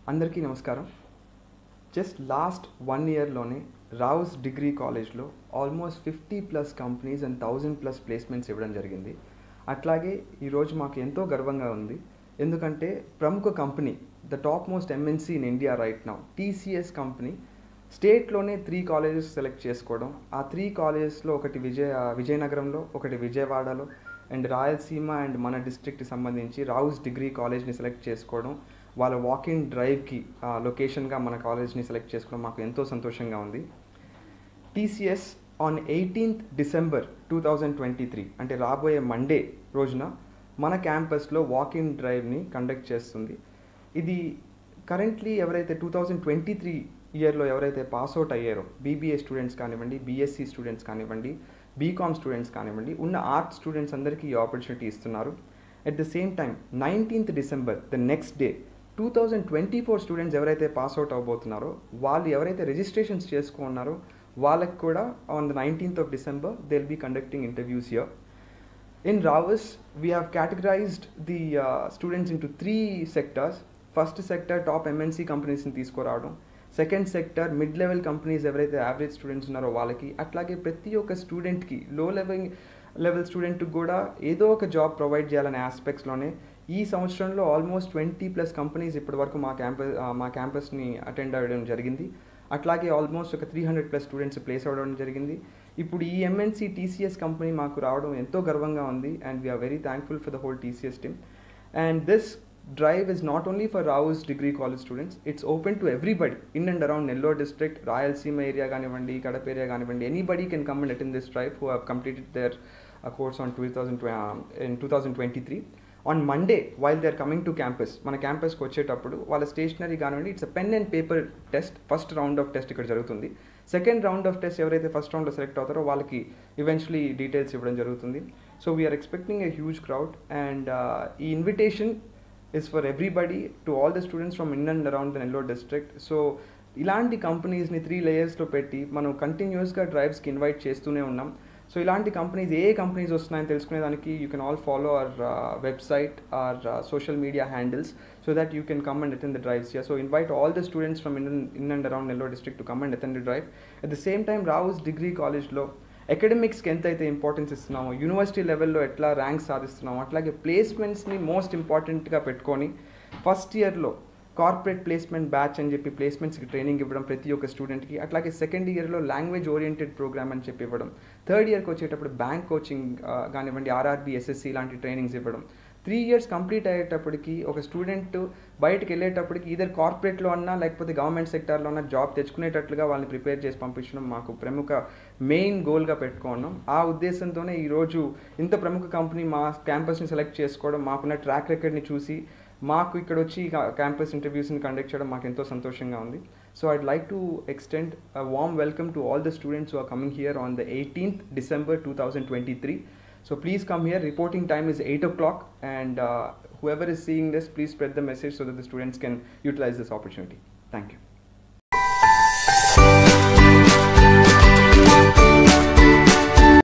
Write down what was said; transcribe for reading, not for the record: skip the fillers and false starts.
అందరికీ నమస్కారం. Just last 1 ఇయర్లోనే Rao's degree కాలేజ్లో ఆల్మోస్ట్ 50+ కంపెనీస్ అండ్ 1000+ ప్లేస్మెంట్స్ ఇవ్వడం జరిగింది. అట్లాగే ఈరోజు మాకు ఎంతో గర్వంగా ఉంది. ఎందుకంటే ప్రముఖ company, the top most MNC in India right now, TCS company స్టేట్లోనే 3 కాలేజెస్ సెలెక్ట్ చేసుకోవడం. ఆ 3 కాలేజెస్లో ఒకటి విజయనగరంలో, ఒకటి విజయవాడలో అండ్ రాయలసీమ అండ్ మన డిస్ట్రిక్ట్కి సంబంధించి రావుస్ డిగ్రీ కాలేజ్ని సెలెక్ట్ చేసుకోవడం, వాళ్ళ వాకింగ్ డ్రైవ్కి లొకేషన్గా మన కాలేజ్ని సెలెక్ట్ చేసుకోవడం మాకు ఎంతో సంతోషంగా ఉంది. టీసీఎస్ ఆన్ 18th December 2023 అంటే రాబోయే మండే రోజున మన క్యాంపస్లో వాకింగ్ డ్రైవ్ని కండక్ట్ చేస్తుంది. ఇది కరెంట్లీ ఎవరైతే 2023 ఇయర్లో ఎవరైతే పాస్అవుట్ అయ్యారో, బీబీఏ స్టూడెంట్స్ కానివ్వండి, బీఎస్సీ స్టూడెంట్స్ కానివ్వండి, బీకామ్ స్టూడెంట్స్ కానివ్వండి, ఉన్న ఆర్ట్స్ స్టూడెంట్స్ అందరికీ ఈ ఆపర్చునిటీ ఇస్తున్నారు. At the same time 19th December the next day 2024 students ఎవరైతే పాస్అవుట్ అవబోతున్నారో, వాళ్ళు ఎవరైతే రిజిస్ట్రేషన్స్ చేసుకున్నారో వాళ్ళకి కూడా on the 19th December they will be conducting interviews here. In Rao's we have categorized the students into 3 sectors. First sector top MNC కంపెనీస్ని తీసుకురావడం, second sector mid level companies ఎవరైతే యావరేజ్ స్టూడెంట్స్ ఉన్నారో వాళ్ళకి, అట్లాగే ప్రతి ఒక్క స్టూడెంట్కి లో లెవెల్ స్టూడెంట్కి కూడా ఏదో ఒక జాబ్ ప్రొవైడ్ చేయాలనే ఆస్పెక్ట్స్లోనే ఈ సంవత్సరంలో ఆల్మోస్ట్ 20+ కంపెనీస్ ఇప్పటివరకు మా క్యాంపస్ని అటెండ్ అవ్వడం జరిగింది. అట్లాగే ఆల్మోస్ట్ ఒక 300+ స్టూడెంట్స్ ప్లేస్ అవ్వడం జరిగింది. ఇప్పుడు ఈ ఎంఎన్సీ టీసీఎస్ కంపెనీ మాకు రావడం ఎంతో గర్వంగా ఉంది and we are very thankful for the whole TCS team. And this drive is not only for Rao's degree college students, it's open to everybody in and around Nellore district, Rayalaseema area ganivandi, Kadapa area ganivandi. Anybody can come and attend this drive who have completed their course on 2023. On Monday, while they are coming to campus, mana campus ku vachetappudu wala stationery ganivandi, it's a pen and paper test. First round of test ikkada jarugutundi. Second round of test evaraithe first round lo select avutaro వాళ్ళకి eventually details ఇవ్వడం జరుగుతుంది. So we are expecting a huge crowd and ఈ invitation is for everybody, to all the students from in and around the Nellore district. So ఇలాంటి కంపెనీస్ని 3 లేయర్స్లో పెట్టి మనం కంటిన్యూస్గా డ్రైవ్స్కి invite చేస్తూనే ఉన్నాం. సో ఇలాంటి కంపెనీస్ ఏ కంపెనీస్ వస్తున్నాయని తెలుసుకునేదానికి you can all follow our website, our social media handles, so that you can come and attend the drives here. So invite all the students from in and around Nellore district to come and attend the drive. At the same time Rao's degree కాలేజ్లో అకాడమిక్స్కి ఎంత అయితే importance ఇస్తున్నామో, university లెవెల్లో ఎట్లా ranks సాధిస్తున్నామో, అట్లాగే ప్లేస్మెంట్స్ని most ఇంపార్టెంట్గా పెట్టుకొని first ఇయర్లో కార్పొరేట్ ప్లేస్మెంట్ బ్యాచ్ అని చెప్పి ప్లేస్మెంట్స్కి ట్రైనింగ్ ఇవ్వడం ప్రతి ఒక్క స్టూడెంట్కి, అట్లాగే సెకండ్ ఇయర్లో లాంగ్వేజ్ ఓరియంటెడ్ ప్రోగ్రామ్ అని చెప్పి ఇవ్వడం, థర్డ్ ఇయర్కి వచ్చేటప్పుడు బ్యాంక్ కోచింగ్ కానివ్వండి, ఆర్ఆర్బీ, ఎస్ఎస్సి ఇలాంటి ట్రైనింగ్స్ ఇవ్వడం. 3 years కంప్లీట్ అయ్యేటప్పటికి ఒక స్టూడెంట్ బయటకు వెళ్ళేటప్పటికి ఈధర్ కార్పొరేట్లో అన్నా లేకపోతే గవర్నమెంట్ సెక్టార్లో అన్నా జాబ్ తెచ్చుకునేటట్లుగా వాళ్ళని ప్రిపేర్ చేసి పంపించడం మాకు ప్రముఖ మెయిన్ గోల్గా పెట్టుకున్నాం. ఆ ఉద్దేశంతోనే ఈరోజు ఇంత ప్రముఖ కంపెనీ మా క్యాంపస్ని సెలెక్ట్ చేసుకోవడం, మాకున్న ట్రాక్ రికార్డ్ని చూసి మాకు ఇక్కడ వచ్చి క్యాంపస్ ఇంటర్వ్యూస్ని కండక్ట్ చేయడం మాకు ఎంతో సంతోషంగా ఉంది. So I'd like to extend a warm welcome to all the students who are coming here on the 18th December 2023. So please come here. Reporting time is 8 o'clock and whoever is seeing this, please spread the message so that the students can utilize this opportunity. Thank you.